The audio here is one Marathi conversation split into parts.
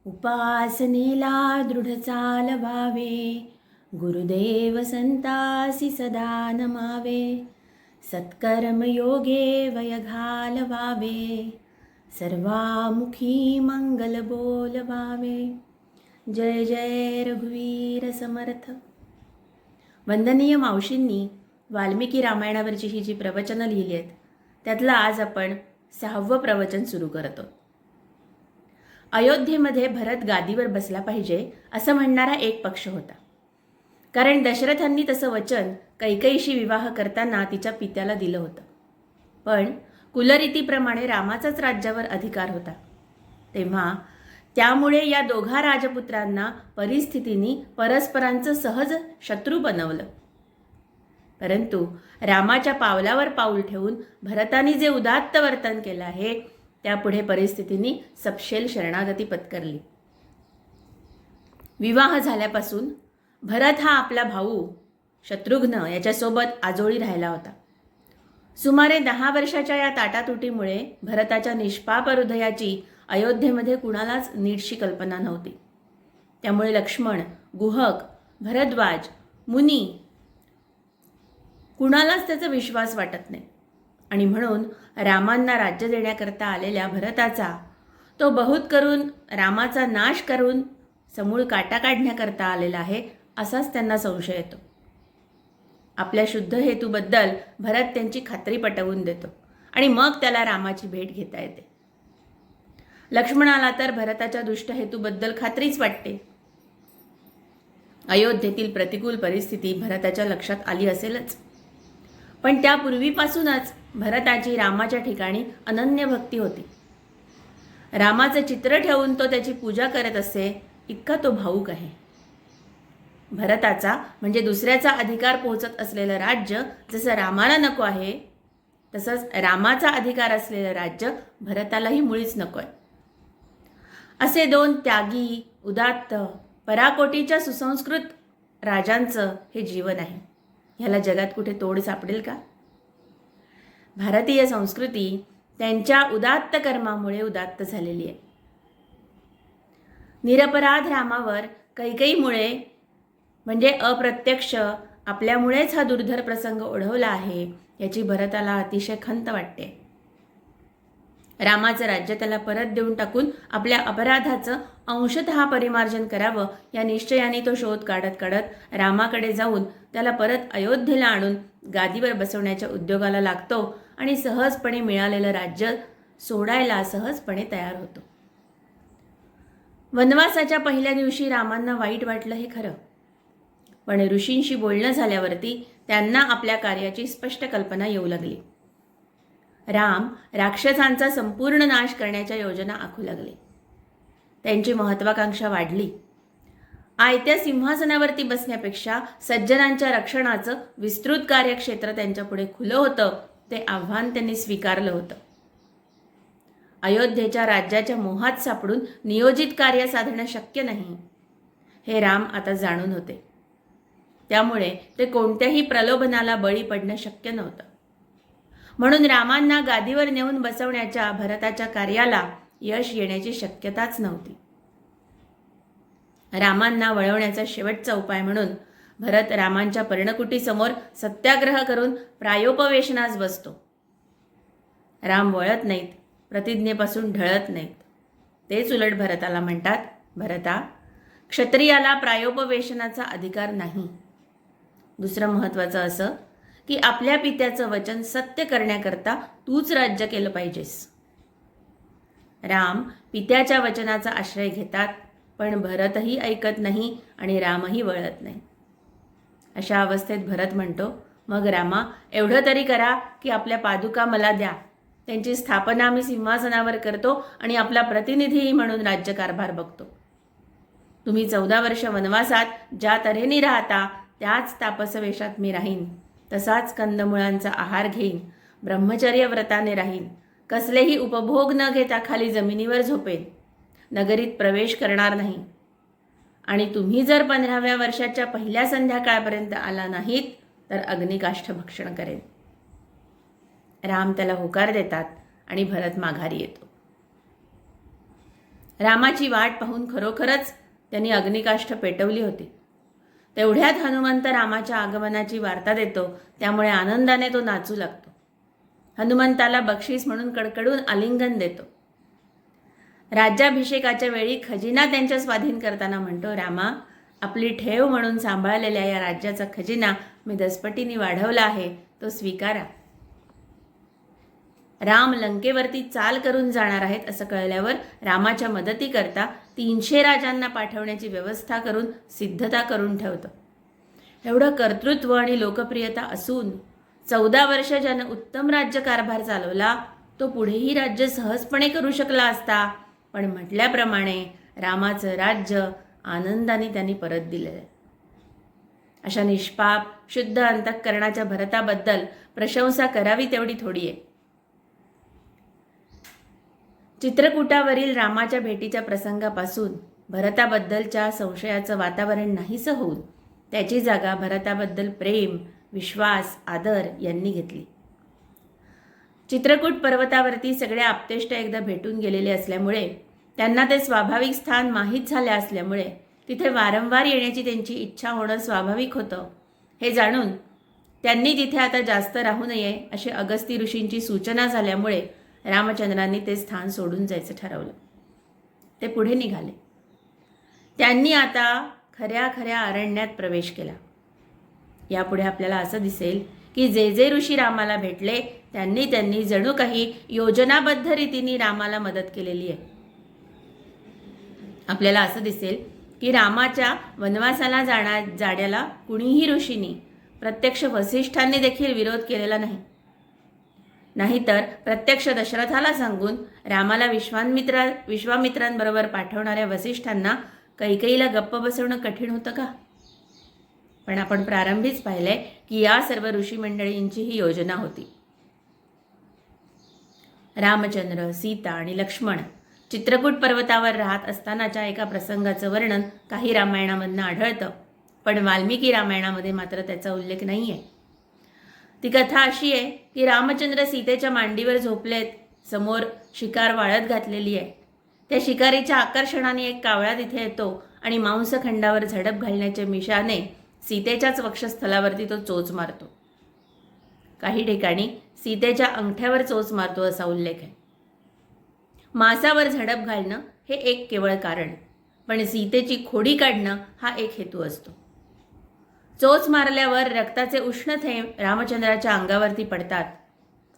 उपासनेला दृढ चालवावे, गुरुदेव संतासी सदा नमावे. सत्कर्मयोगे वय घालवावे, सर्वामुखी मंगल बोलवावे. जय जय रघुवीर समर्थ. वंदनीय मावशींनी वाल्मिकी रामायणावरची ही जी प्रवचनं लिहिली आहेत त्यातलं आज आपण 6वं प्रवचन सुरू करतो. अयोध्येमध्ये भरत गादीवर बसला पाहिजे असं म्हणणारा एक पक्ष होता. कारण दशरथांनी तसं वचन कैकेयीशी विवाह करताना तिच्या पित्याला दिलं होतं. पण कुलरीतीप्रमाणे रामाचाच राज्यावर अधिकार होता. तेव्हा त्यामुळे या दोघा राजपुत्रांना परिस्थितीने परस्परांचं सहज शत्रू बनवलं. परंतु रामाच्या पावलावर पाऊल ठेवून भरताने जे उदात्त वर्तन केलं आहे त्यापुढे परिस्थितीने सपशेल शरणागती पत्करली. विवाह झाल्यापासून भरत हा आपला भाऊ शत्रुघ्न याच्यासोबत आजोळी राहिला होता. सुमारे 10 वर्षाच्या या ताटातुटीमुळे भरताच्या निष्पाप हृदयाची अयोध्येमध्ये कुणालाच नीटशी कल्पना नव्हती. त्यामुळे लक्ष्मण, गुहक, भरद्वाज, मुनी कुणालाच त्याचा विश्वास वाटत नाही. आणि म्हणून रामांना राज्य देण्याकरता आलेल्या भरताचा तो बहुत करून रामाचा नाश करून समूळ काटा काढण्याकरता आलेला आहे असाच त्यांना संशय येतो. आपल्या शुद्ध हेतूबद्दल भरत त्यांची खात्री पटवून देतो आणि मग त्याला रामाची भेट घेता येते. लक्ष्मणाला तर भरताच्या दुष्ट हेतूबद्दल खात्रीच वाटते. अयोध्येतील प्रतिकूल परिस्थिती भरताच्या लक्षात आली असेलच. पण त्यापूर्वीपासूनच भरताची रामाच्या ठिकाणी अनन्य भक्ती होती. रामाचं चित्र ठेवून तो त्याची पूजा करत असे इतका तो भावूक आहे. भरताचा म्हणजे दुसऱ्याचा अधिकार पोहोचत असलेलं राज्य जसं रामाला नको आहे तसंच रामाचा अधिकार असलेलं राज्य भरतालाही मुळीच नको आहे. असे 2 त्यागी, उदात्त, पराकोटीच्या सुसंस्कृत राजांचं हे जीवन आहे. ह्याला जगात कुठे तोड सापडेल का? भारतीय संस्कृती त्यांच्या उदात्त कर्मामुळे उदात्त झालेली आहे. निरपराध रामावर कैकेयीमुळे म्हणजे अप्रत्यक्ष आपल्यामुळेच हा दुर्धर प्रसंग ओढवला आहे याची भरताला अतिशय खंत वाटते. रामाचं राज्य त्याला परत देऊन टाकून आपल्या अपराधाचं अंशतः परिमार्जन करावं या निश्चयाने तो शोध काढत काढत रामाकडे जाऊन त्याला परत अयोध्येला आणून गादीवर बसवण्याच्या उद्योगाला लागतो आणि सहजपणे मिळालेलं राज्य सोडायला सहजपणे तयार होतो. वनवासाच्या पहिल्या दिवशी रामांना वाईट वाटलं हे खरं. पण ऋषींशी बोलणं झाल्यावरती त्यांना आपल्या कार्याची स्पष्ट कल्पना येऊ लागली. राम राक्षसांचा संपूर्ण नाश करण्याच्या योजना आखू लागले. त्यांची महत्वाकांक्षा वाढली. आयत्या सिंहासनावरती बसण्यापेक्षा सज्जनांच्या रक्षणाचं विस्तृत कार्यक्षेत्र त्यांच्यापुढे खुलं होतं. ते आव्हान त्यांनी स्वीकारलं होतं. अयोध्येच्या राज्याच्या मोहात सापडून नियोजित कार्य साधणं शक्य नाही हे राम आता जाणून होते. त्यामुळे ते कोणत्याही प्रलोभनाला बळी पडणं शक्य नव्हतं. म्हणून रामांना गादीवर नेऊन बसवण्याच्या भरताच्या कार्याला यश येण्याची शक्यताच नव्हती. रामांना वळवण्याचा शेवटचा उपाय म्हणून भरत रामांच्या पर्णकुटीसमोर सत्याग्रह करून प्रायोपवेशनास बसतो. राम वळत नाहीत, प्रतिज्ञेपासून ढळत नाहीत. तेच उलट भरताला म्हणतात, भरता, क्षत्रियाला प्रायोपवेशनाचा अधिकार नाही. दुसरं महत्त्वाचं असं की आपल्या पित्याचं वचन सत्य करण्याकरता तूच राज्य केलं पाहिजेस. राम पित्याच्या वचनाचा आश्रय घेतात पण भरतही ऐकत नाही आणि रामही वळत नाही. अशा अवस्थेत भरत म्हणतो, मग रामा, एवढं तरी करा की आपल्या पादुका मला द्या. त्यांची स्थापना मी सिंहासनावर करतो आणि आपला प्रतिनिधी म्हणून राज्यकारभार बघतो. तुम्ही 14 वर्ष वनवासात ज्या तऱ्हेने राहता त्याच तापसवेशात मी राहीन. तसाच कंदमुळांचा आहार घेईन, ब्रह्मचर्य व्रताने राहीन, कसलेही उपभोग न घेता खाली जमिनीवर झोपेन, नगरीत प्रवेश करणार नाही. आणि तुम्ही जर 15व्या वर्षाच्या पहिल्या संध्याकाळपर्यंत आला नाहीत तर अग्निकाष्ठ भक्षण करेन. राम त्याला होकार देतात आणि भरत माघारी येतो. रामाची वाट पाहून खरोखरच त्यांनी अग्निकाष्ठ पेटवली होती. तेवढ्यात हनुमंत रामाच्या आगमनाची वार्ता देतो, त्यामुळे आनंदाने तो नाचू लागतो. हनुमंताला बक्षीस म्हणून कडकडून आलिंगन देतो. राज्याभिषेकाच्या वेळी खजिना त्यांच्या स्वाधीन करताना म्हणतो, रामा, आपली ठेव म्हणून सांभाळलेल्या या राज्याचा खजिना मी दसपटीने वाढवला आहे, तो स्वीकारा. राम लंकेवरती चाल करून जाणार आहेत असं कळल्यावर रामाच्या मदतीकरता 300 राजांना पाठवण्याची व्यवस्था करून सिद्धता करून ठेवतो. एवढं कर्तृत्व आणि लोकप्रियता असून 14 वर्ष ज्यानं उत्तम राज्यकारभार चालवला, तो पुढेही राज्य सहजपणे करू शकला असता. पण म्हटल्याप्रमाणे रामाचं राज्य आनंदाने त्यांनी परत दिलेलं आहे. अशा निष्पाप शुद्ध अंतःकरणाच्या भरताबद्दल प्रशंसा करावी तेवढी थोडी आहे. चित्रकूटावरील रामाच्या भेटीच्या प्रसंगापासून भरताबद्दलच्या संशयाचं वातावरण नाहीसं होऊन त्याची जागा भरताबद्दल प्रेम, विश्वास, आदर यांनी घेतली. चित्रकूट पर्वतावरती सगळे आप्तेष्ट एकदा भेटून गेलेले असल्यामुळे त्यांना ते स्वाभाविक स्थान माहीत झाले असल्यामुळे तिथे वारंवार येण्याची त्यांची इच्छा होणं स्वाभाविक होतं. हे जाणून त्यांनी तिथे आता जास्त राहू नये अशी अगस्ती ऋषींची सूचना झाल्यामुळे रामचंद्रांनी ते स्थान सोडून जायचं ठरवलं. ते पुढे निघाले. त्यांनी आता खऱ्या खऱ्या अरण्यात प्रवेश केला. यापुढे आपल्याला असं दिसेल की जे जे ऋषी रामाला भेटले त्यांनी जणू काही योजनाबद्ध रीतीने रामाला मदत केलेली आहे. आपल्याला असं दिसेल की रामाच्या वनवासाला जाण्याला कुणीही ऋषींनी, प्रत्यक्ष वसिष्ठांनी देखील विरोध केलेला नाही. नाहीतर प्रत्यक्ष दशरथाला सांगून रामाला विश्वामित्रांबरोबर पाठवणाऱ्या वसिष्ठांना कैकेयीला गप्प बसवणं कठीण होतं का? पण आपण प्रारंभीच पाहिलंय की या सर्व ऋषी मंडळींची ही योजना होती. रामचंद्र, सीता आणि लक्ष्मण चित्रकूट पर्वतावर राहत असतानाच्या एका प्रसंगाचं वर्णन काही रामायणामधनं आढळतं, पण वाल्मिकी रामायणामध्ये मात्र त्याचा उल्लेख नाही आहे. ती कथा अशी आहे की रामचंद्र सीतेच्या मांडीवर झोपलेत, समोर शिकार वाळत घातलेली आहे. त्या शिकारीच्या आकर्षणाने एक कावळा तिथे येतो आणि मांसखंडावर झडप घालण्याच्या मिशाने सीतेच्याच वक्षस्थलावरती तो चोच मारतो. काही ठिकाणी सीतेच्या अंगठ्यावर चोच मारतो असा उल्लेख आहे. मांसावर झडप घालणं हे एक केवळ कारण, पण सीतेची खोडी काढणं हा एक हेतू असतो. चोच मारल्यावर रक्ताचे उष्ण थेंब रामचंद्राच्या अंगावरती पडतात.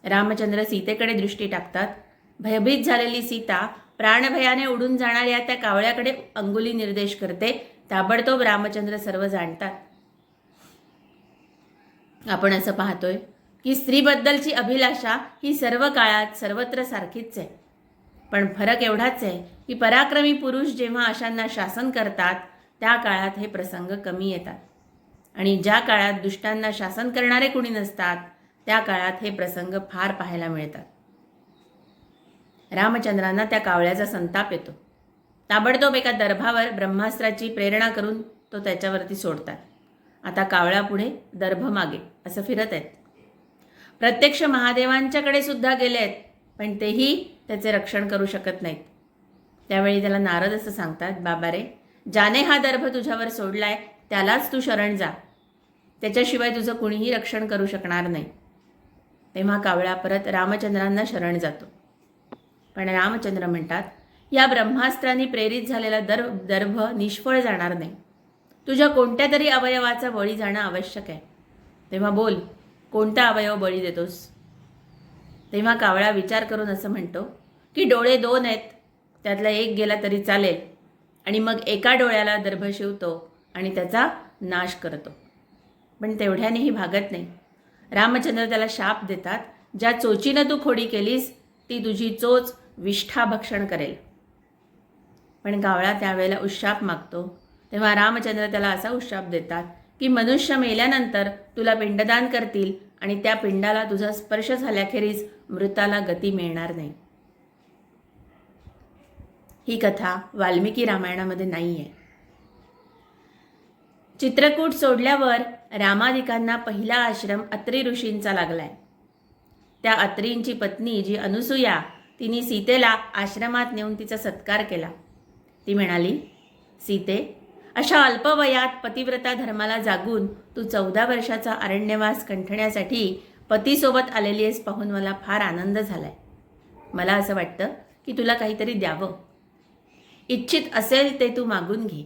रामचंद्र सीतेकडे दृष्टी टाकतात. भयभीत झालेली सीता प्राणभयाने उडून जाणाऱ्या त्या कावळ्याकडे अंगुली निर्देश करते. ताबडतोब रामचंद्र सर्व जाणतात. आपण असं पाहतोय की स्त्रीबद्दलची अभिलाषा ही सर्व काळात सर्वत्र सारखीच आहे. पण फरक एवढाच आहे की पराक्रमी पुरुष जेव्हा अशांना शासन करतात त्या काळात हे प्रसंग कमी येतात, आणि ज्या काळात दुष्टांना शासन करणारे कुणी नसतात त्या काळात हे प्रसंग फार पाहायला मिळतात. रामचंद्रांना त्या कावळ्याचा संताप येतो. ताबडतोब एका दर्भावर ब्रह्मास्त्राची प्रेरणा करून तो त्याच्यावरती सोडतात. आता कावळा पुढे, दर्भ मागे असं फिरत आहेत. प्रत्यक्ष महादेवांच्याकडे सुद्धा गेले आहेत, पण तेही त्याचे रक्षण करू शकत नाहीत. त्यावेळी त्याला नारद असं सांगतात, बाबा रे, ज्याने हा दर्भ तुझ्यावर सोडलाय त्यालाच तू शरण जा, त्याच्याशिवाय तुझं कुणीही रक्षण करू शकणार नाही. तेव्हा कावळा परत रामचंद्रांना शरण जातो. पण रामचंद्र म्हणतात, या ब्रह्मास्त्राने प्रेरित झालेला दर्भ निष्फळ जाणार नाही. तुझ्या कोणत्या तरी अवयवाचा बळी जाणं आवश्यक आहे. तेव्हा बोल, कोणता अवयव बळी देतोस? तेव्हा कावळा विचार करून असं म्हणतो की डोळे 2 आहेत, त्यातला एक गेला तरी चालेल. आणि मग एका डोळ्याला दर्भ शिवतो आणि त्याचा नाश करतो. पण तेवढ्यानेही भागत नाही. रामचंद्र त्याला शाप देतात, ज्या चोचीनं तू खोडी केलीस ती तुझी चोच विष्ठा भक्षण करेल. पण कावळा त्यावेळेला उशाप मागतो. तेव्हा रामचंद्र त्याला असा उशाप देतात की मनुष्य मेल्यानंतर तुला पिंडदान करतील आणि त्या पिंडाला तुझा स्पर्श झाल्याखेरीज मृताला गती मिळणार नाही. ही कथा वाल्मिकी रामायणामध्ये नाही आहे. चित्रकूट सोडल्यावर रामादिकांना पहिला आश्रम अत्री ऋषींचा लागलाय. त्या अत्रींची पत्नी जी अनुसूया, तिने सीतेला आश्रमात नेऊन तिचा सत्कार केला. ती म्हणाली, सीते, अशा अल्पवयात पतिव्रता धर्माला जागून तू 14 वर्षाचा अरण्यवास कंठण्यासाठी पतीसोबत आलेली आहेस पाहून मला फार आनंद झालाय. मला असं वाटतं की तुला काहीतरी द्यावं. इच्छित असेल ते तू मागून घे.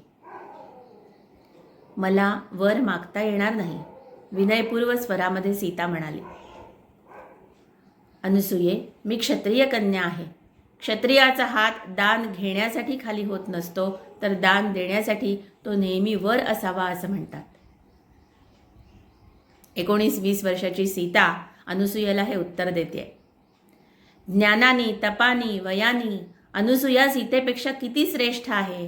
मला वर मागता येणार नाही, विनयपूर्व स्वरामध्ये सीता म्हणाली. अनसूये, मी क्षत्रिय कन्या आहे. क्षत्रियाचा हात दान घेण्यासाठी खाली होत नसतो, तर दान देण्यासाठी तो नेहमी वर असावा असं म्हणतात. 19-20 वर्षाची सीता अनुसूयाला हे उत्तर देते. ज्ञानानी, तपानी, वयानी अनुसूया सीतेपेक्षा किती श्रेष्ठ आहे.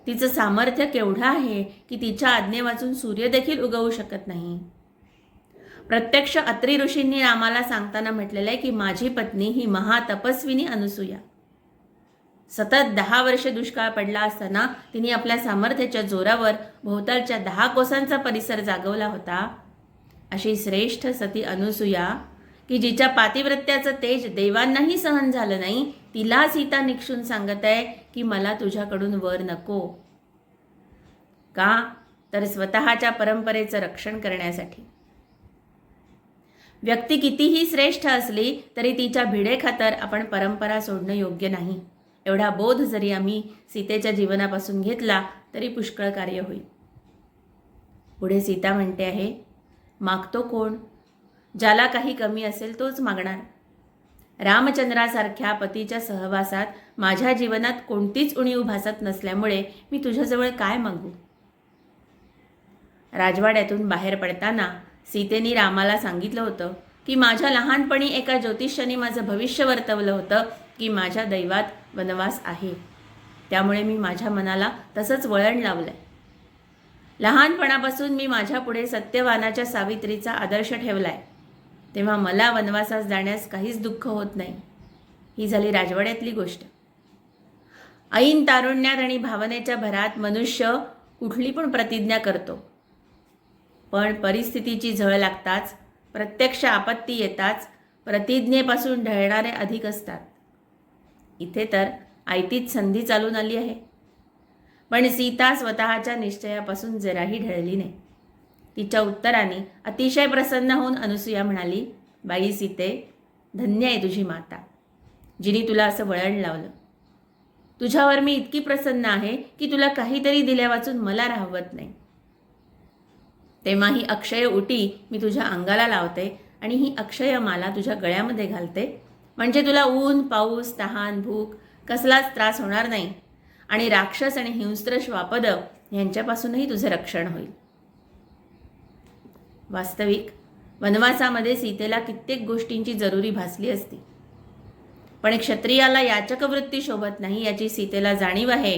तिचं सामर्थ्य केवढं आहे की तिच्या आज्ञे वाचून सूर्य देखील उगवू शकत नाही. प्रत्यक्ष अत्री ऋषींनी रामाला सांगताना म्हटलेलं आहे की माझी पत्नी ही महातपस्विनी अनुसूया. सतत 10 वर्षे दुष्काळ पडला असताना तिने आपल्या सामर्थ्याच्या जोरावर भोवतालच्या 10 कोसांचा परिसर जागवला होता. अशी श्रेष्ठ सती अनुसूया की जिच्या पातिव्रत्याचं तेज देवांनाही सहन झालं नाही, तिला सीता निक्षून सांगत आहे की मला तुझ्याकडून वर नको. का? तर स्वतःच्या परंपरेचं रक्षण करण्यासाठी. व्यक्ती कितीही श्रेष्ठ असली तरी तिच्या भिडेखातर आपण परंपरा सोडणं योग्य नाही. एवढा बोध जरी आम्ही सीतेच्या जीवनापासून घेतला तरी पुष्कळ कार्य होईल. पुढे सीता म्हणते आहे, मागतो कोण? ज्याला काही कमी असेल तोच मागणार. रामचंद्रासारख्या पतीच्या सहवासात माझ्या जीवनात कोणतीच उणीव भासत नसल्यामुळे मी तुझ्याजवळ काय मागू? राजवाड्यातून बाहेर पडताना सीतेने रामाला सांगितलं होतं की माझ्या लहानपणी एका ज्योतिष्याने माझं भविष्य वर्तवलं होतं की माझ्या दैवात वनवास आहे. त्यामुळे मी माझ्या मनाला तसंच वळण लावलंय. लहानपणापासून मी माझ्या पुढे सत्यवानाच्या सावित्रीचा आदर्श ठेवलाय, तेव्हा मला वनवासास जाण्यास काहीच दुःख होत नाही. ही झाली राजवाड्यातली गोष्ट. ऐन तारुण्यात आणि भावनेच्या भरात मनुष्य कुठली पण प्रतिज्ञा करतो, पण परिस्थितीची झळ लागताच, प्रत्यक्ष आपत्ती येताच प्रतिज्ञेपासून ढळणारे अधिक असतात. इथे तर आयतीच संधी चालून आली आहे. पण सीता स्वतःच्या निश्चयापासून जराही ढळली नाही. तिच्या उत्तराने अतिशय प्रसन्न होऊन अनुसूया म्हणाली, बाई सीते, धन्य आहे तुझी माता, जिने तुला असं वळण लावलं. तुझ्यावर मी इतकी प्रसन्न आहे की तुला काहीतरी दिल्या वाचून मला राहवत नाही. तेव्हा ही अक्षय उटी मी तुझ्या अंगाला लावते आणि ही अक्षय माला तुझ्या गळ्यामध्ये घालते, म्हणजे तुला ऊन, पाऊस, तहान, भूक कसलाच त्रास होणार नाही आणि राक्षस आणि हिंस्त्र श्वापद यांच्यापासूनही तुझं रक्षण होईल. वास्तविक वनवासामध्ये सीतेला कित्येक गोष्टींची जरुरी भासली असती, पण क्षत्रियाला याचक वृत्ती शोभत नाही याची सीतेला जाणीव आहे.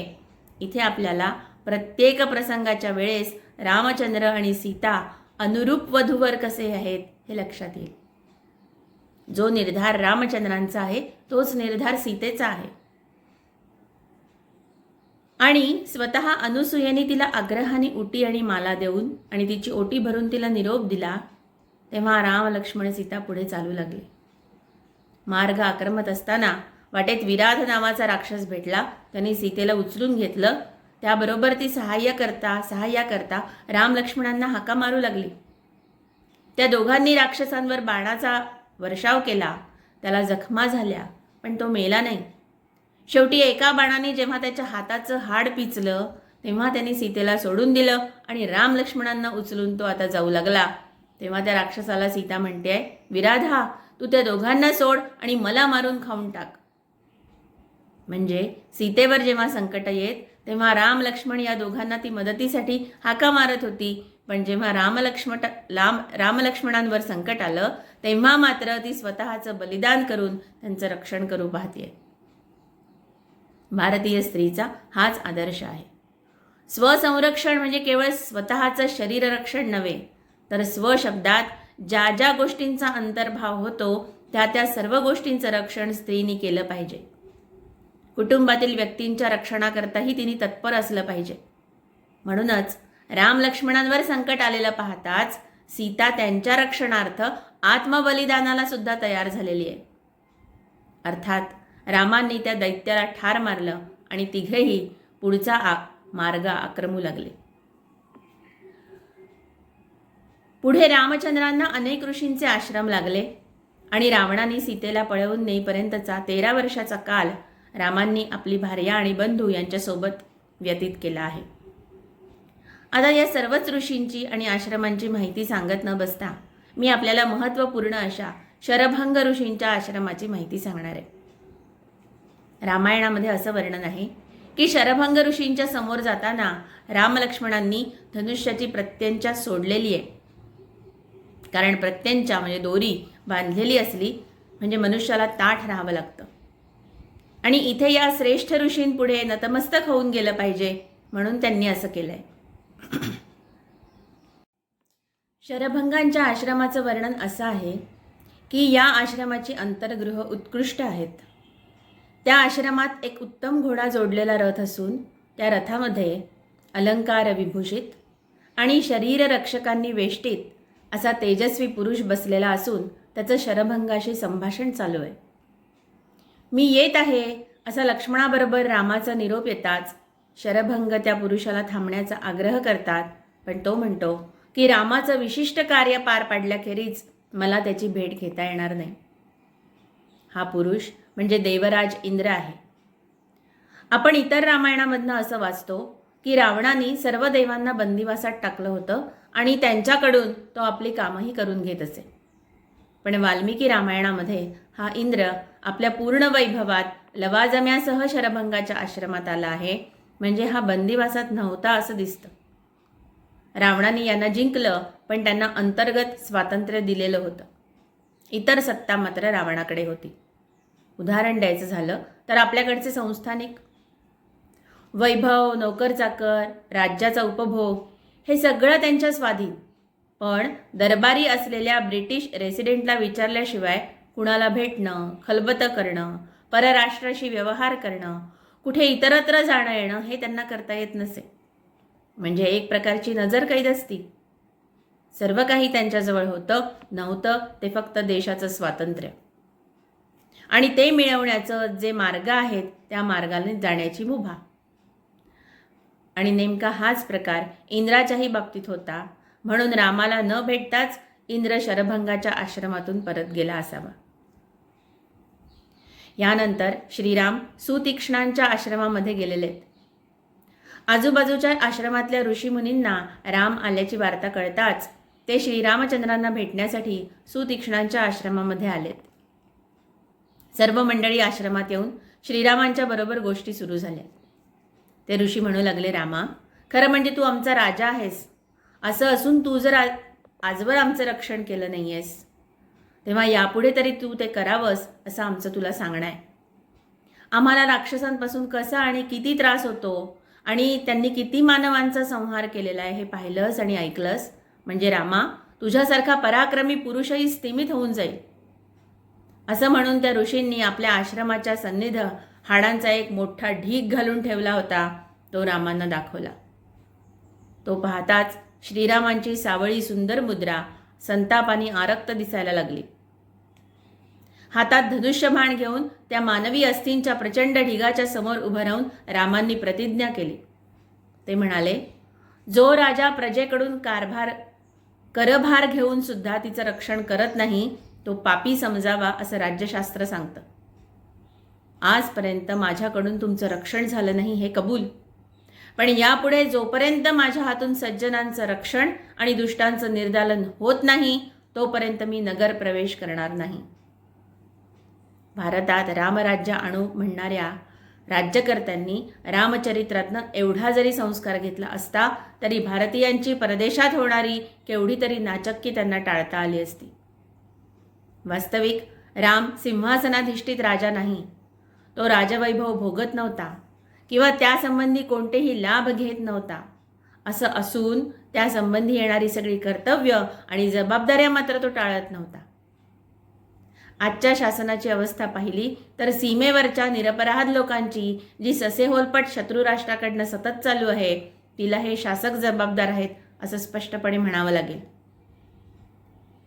इथे आपल्याला प्रत्येक प्रसंगाच्या वेळेस रामचंद्र आणि सीता अनुरूप वधूवर कसे आहेत हे लक्षात येईल. जो निर्धार रामचंद्रांचा आहे तोच निर्धार सीतेचा आहे. आणि स्वतः अनुसूयेने तिला आग्रहाने उटी आणि माला देऊन आणि तिची ओटी भरून तिला निरोप दिला. तेव्हा राम, लक्ष्मण, सीता पुढे चालू लागले. मार्ग आक्रमत असताना वाटेत विराध नावाचा राक्षस भेटला. त्यांनी सीतेला उचलून घेतलं. त्याबरोबर ती सहाय्य करता राम लक्ष्मणांना हाका मारू लागली. त्या दोघांनी राक्षसांवर बाणाचा वर्षाव केला. त्याला जखमा झाल्या, पण तो मेला नाही. शेवटी एका बाणाने जेव्हा त्याच्या हाताचं हाड पिचलं तेव्हा त्यांनी सीतेला सोडून दिलं आणि राम लक्ष्मणांना उचलून तो आता जाऊ लागला. तेव्हा त्या राक्षसाला सीता म्हणते, विराधा, तू त्या दोघांना सोड आणि मला मारून खाऊन टाक. म्हणजे सीतेवर जेव्हा संकट येत तेव्हा राम लक्ष्मण या दोघांना ती मदतीसाठी हाका मारत होती, पण जेव्हा राम लक्ष्मणांवर संकट आलं तेव्हा मात्र ती स्वतःचं बलिदान करून त्यांचं रक्षण करू पाहते. भारतीय स्त्रीचा हाच आदर्श आहे. स्वसंरक्षण म्हणजे केवळ स्वतःचं शरीररक्षण नव्हे, तर स्वशब्दात ज्या ज्या गोष्टींचा अंतर्भाव होतो त्या त्या सर्व गोष्टींचं रक्षण स्त्रीने केलं पाहिजे. कुटुंबातील व्यक्तींच्या रक्षणाकरताही तिने तत्पर असलं पाहिजे. म्हणूनच राम लक्ष्मणांवर संकट आलेलं पाहताच सीता त्यांच्या रक्षणार्थ आत्मबलिदानाला सुद्धा तयार झालेली आहे. अर्थात रामांनी त्या दैत्याला ठार मारलं आणि तिघेही पुढचा मार्ग आक्रमू लागले. पुढे रामचंद्रांना अनेक ऋषींचे आश्रम लागले आणि रावणाने सीतेला पळवून नेईपर्यंतचा 13 वर्षाचा काल रामांनी आपली भार्या आणि बंधू यांच्यासोबत व्यतीत केला आहे. आता या सर्वच ऋषींची आणि आश्रमांची माहिती सांगत न बसता मी आपल्याला महत्त्वपूर्ण अशा शरभंग ऋषींच्या आश्रमाची माहिती सांगणार आहे. रामायणामध्ये असं वर्णन आहे की शरभंग ऋषींच्या समोर जाताना रामलक्ष्मणांनी धनुष्याची प्रत्यंचा सोडलेली आहे. कारण प्रत्यंचा म्हणजे दोरी बांधलेली असली म्हणजे मनुष्याला ताठ राहावं लागतं आणि इथे या श्रेष्ठ ऋषींपुढे नतमस्तक होऊन गेलं पाहिजे म्हणून त्यांनी असं केलंय. शरभंगांच्या आश्रमाचं वर्णन असं आहे की या आश्रमाची अंतर्गृह उत्कृष्ट आहेत. त्या आश्रमात एक उत्तम घोडा जोडलेला रथ असून त्या रथामध्ये अलंकार विभूषित आणि शरीररक्षकांनी वेष्टीत असा तेजस्वी पुरुष बसलेला असून त्याचं शरभंगाशी संभाषण चालू आहे. मी येत आहे असा लक्ष्मणाबरोबर रामाचा निरोप येताच शरभंग त्या पुरुषाला थांबण्याचा आग्रह करतात, पण तो म्हणतो की रामाचं विशिष्ट कार्य पार पाडल्याखेरीज मला त्याची भेट घेता येणार नाही. हा पुरुष म्हणजे देवराज इंद्र आहे. आपण इतर रामायणामधनं असं वाचतो की रावणाने सर्व देवांना बंदिवासात टाकलं होतं आणि त्यांच्याकडून तो आपली कामही करून घेत असे. पण वाल्मिकी रामायणामध्ये हा इंद्र आपल्या पूर्ण वैभवात लवाजम्यासह शरभंगाच्या आश्रमात आला आहे, म्हणजे हा बंदिवासात नव्हता असं दिसतं. रावणाने यांना जिंकलं पण त्यांना अंतर्गत स्वातंत्र्य दिलेलं होतं. इतर सत्ता मात्र रावणाकडे होती. उदाहरण द्यायचं झालं तर आपल्याकडचे संस्थानिक वैभव, नोकर चाकर, राज्याचा उपभोग हे सगळं त्यांच्या स्वाधीन. पण दरबारी असलेल्या ब्रिटिश रेसिडेंटला विचारल्याशिवाय कुणाला भेटणं, खलबतं करणं, परराष्ट्राशी व्यवहार करणं, कुठे इतरत्र जाणं येणं हे त्यांना करता येत नसे. म्हणजे एक प्रकारची नजरकैद असती. सर्व काही त्यांच्याजवळ होतं, नव्हतं ते फक्त देशाचं स्वातंत्र्य आणि ते मिळवण्याचं जे मार्ग आहेत त्या मार्गाने जाण्याची मुभा. आणि नेमका हाच प्रकार इंद्राच्याही बाबतीत होता, म्हणून रामाला न भेटताच इंद्र शरभंगाच्या आश्रमातून परत गेला असावा. यानंतर श्रीराम सुतीक्ष्णांच्या आश्रमामध्ये गेलेले आहेत. आजूबाजूच्या आश्रमातल्या ऋषीमुनींना राम आल्याची वार्ता कळताच ते श्रीरामचंद्रांना भेटण्यासाठी सुतीक्ष्णांच्या आश्रमामध्ये आलेत. सर्व मंडळी आश्रमात येऊन श्रीरामांच्या बरोबर गोष्टी सुरू झाल्या. ते ऋषी म्हणू लागले, रामा, खरं म्हणजे तू आमचा राजा आहेस. असं असून तू जर आजवर आमचं रक्षण केलं नाही आहेस, तेव्हा यापुढे तरी तू ते करावंस असं आमचं तुला सांगणं आहे. आम्हाला राक्षसांपासून कसा आणि किती त्रास होतो आणि त्यांनी किती मानवांचा संहार केलेला आहे हे पाहिलंस आणि ऐकलंस म्हणजे रामा, तुझ्यासारखा पराक्रमी पुरुषही स्तिमित होऊन जाईल. असं म्हणून त्या ऋषींनी आपल्या आश्रमाच्या सन्निध हाडांचा एक मोठा ढीग घालून ठेवला होता, तो रामांना दाखवला. तो पाहताच श्रीरामांची सावळी सुंदर मुद्रा संतापाने आरक्त दिसायला लागली. हातात धनुष्यबाण घेऊन त्या मानवी अस्थींच्या प्रचंड ढिगाच्या समोर उभं राहून रामांनी प्रतिज्ञा केली. ते म्हणाले, जो राजा प्रजेकडून करभार घेऊन सुद्धा तिचं रक्षण करत नाही तो पापी समजावा असं राज्यशास्त्र सांगतं. आजपर्यंत माझ्याकडून तुमचं रक्षण झालं नाही हे कबूल, पण यापुढे जोपर्यंत माझ्या हातून सज्जनांचं रक्षण आणि दुष्टांचं निर्दालन होत नाही तोपर्यंत मी नगर प्रवेश करणार नाही. भारतात रामराज्य आणू म्हणणाऱ्या राज्यकर्त्यांनी रामचरित्रातनं एवढा जरी संस्कार घेतला असता तरी भारतीयांची परदेशात होणारी केवढी तरी नाचक्की त्यांना टाळता आली असती. वास्तविक राम सिंहासनाधिष्ठित राजा नाही. तो राजवैभव भोगत नव्हता किंवा त्यासंबंधी कोणतेही लाभ घेत नव्हता. असं असून त्यासंबंधी येणारी सगळी कर्तव्य आणि जबाबदाऱ्या मात्र तो टाळत नव्हता. आजच्या शासनाची अवस्था पाहिली तर सीमेवरच्या निरपराध लोकांची जी ससेहोलपट शत्रू राष्ट्राकडनं सतत चालू आहे तिला हे शासक जबाबदार आहेत असं स्पष्टपणे म्हणावं लागेल.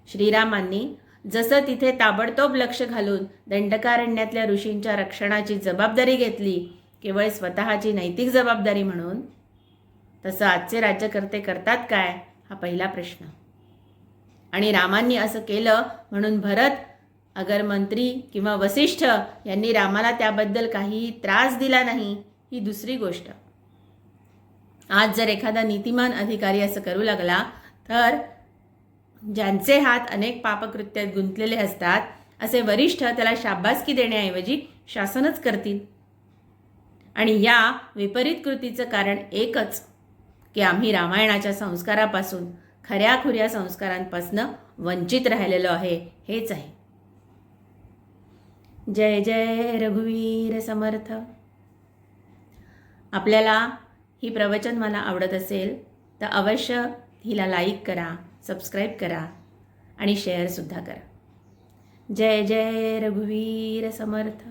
श्रीरामांनी जसं तिथे ताबडतोब लक्ष घालून दंडकारण्यातल्या ऋषींच्या रक्षणाची जबाबदारी घेतली केवळ स्वतःची नैतिक जबाबदारी म्हणून, तसं आजचे राज्यकर्ते करतात काय हा पहिला प्रश्न. आणि रामांनी असं केलं म्हणून भरत, अगर मंत्री किंवा वसिष्ठ यांनी रामाला त्याबद्दल काही त्रास दिला नाही ही दुसरी गोष्ट. आज जर एखादा नीतिमान अधिकारी असं करू लागला तर ज्यांचे हात अनेक पापकृत्यात गुंतलेले असतात असे वरिष्ठ त्याला शाबासकी देण्याऐवजी शासनच करतील. आणि या विपरीत कृतीचं कारण एकच की आम्ही रामायणाच्या संस्कारापासून, खऱ्याखुऱ्या संस्कारांपासून वंचित राहिलेलो आहे, हेच आहे. जय जय रघुवीर समर्थ. आपल्याला ही प्रवचनमाला आवडत असेल तर अवश्य हिला लाईक करा, सबस्क्राईब करा आणि शेअरसुद्धा करा. जय जय रघुवीर समर्थ.